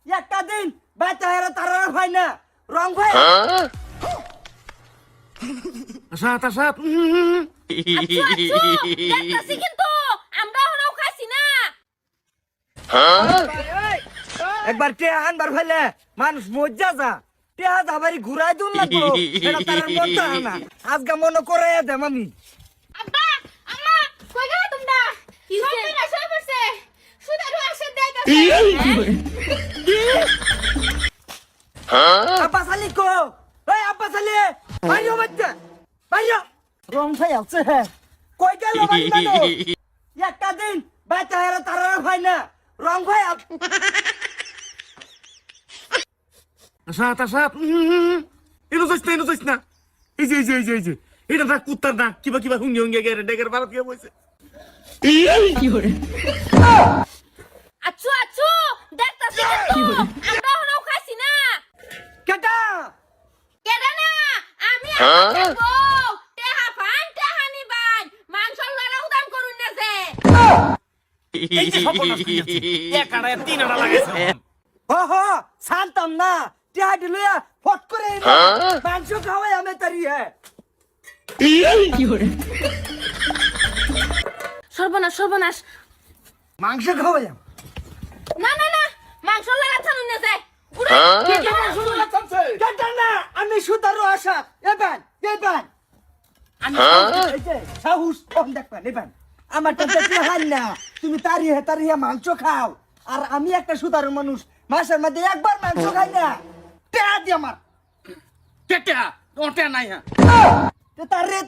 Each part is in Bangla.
একটা দিন বাইতে হেরা তারা ভাই না রং ভাই আসাত আসাত দেখতাছি কিন্তু আমরা হলো খাইছি না। একবার টেহা আনবার ফেলে মানুষ মজ্জা যা টেহা যাবারি ঘুরাই দুন লাগবো এটা তার মধ্যে আনা আজকে মনে করে দেম আমি আব্বা আম্মা কই গেল তোমরা? কি হইছে? সব পড়ছে সুদারু আসে দেখাছে। আব্বা সালি কো এই আব্বা সালি বাইরে বাচ্চা বাইরে রং ভাই আছে কই গেল বাড়ি মানুষ একটা দিন বাইতে হেরা তারা ভাই না রং ভাই আসাত আসাত এনো যাইস না এই যে এটা না কুত্তার না কিবা কিবা হুঙ্গে হুঙ্গে গেরে ডেগের ভারত গিয়ে বইছে আচ্ছু আচ্ছু দেখতাছি কিন্তু আমরা হলো খাইছি না। কেটা কেডা না আমি আইবো টেহা ফান টেহা নিবাই মাংস লড়া উদান করুন না যে। এই যে সর্বনাশ হইয়াছে এক আড়ায় তিন আড়া লাগাইছে ওহো শান্তম না টেহা দিলুয়া ফট করে মাংস খাওয়াই আমি তারি সর্বনাশ সর্বনাশ। মাংস খাওয়াই না না না মাংস লড়া থানুন না যে। কেটা না আমি সুতারু আশা এবান আমি এই যে সাহস কম দেখবেন এবান আমার টাকা হান না তুমি তারিহে মাংস খাও আর আমি একটা সুতারু মানুষ মাসের মধ্যে একবার মাংস খাই না টেহা দি আমার কেটা ওটা নাই হ্যাঁ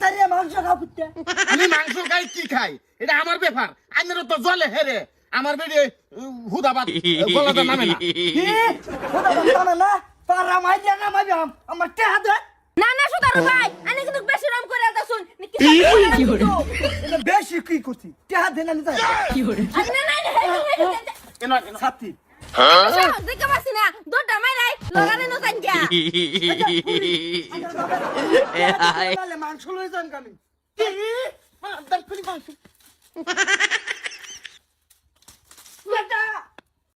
তারিহে মাংস খাও কুত্তে আমি মাংস খাই কি খাই এটা আমার ব্যাপার আইনের তো জলে হেরে আমার বেড়ে হুদাবাদ গলাটা নামে না কি ওটা বলতাম না পারা মাইয়া না মাইয়া আমার টেহা দে না না সুদারু ভাই আমি কিন্তু বেশি রম করে দাসুন এটা বেশি কি করছি টেহা দে না নিতে না না কেন ছাতি দেখে পাচ্ছি না দুটা মাইরাই লগারে নতান যা। মাংস লয়ে যান কামি কি মাংস বেটা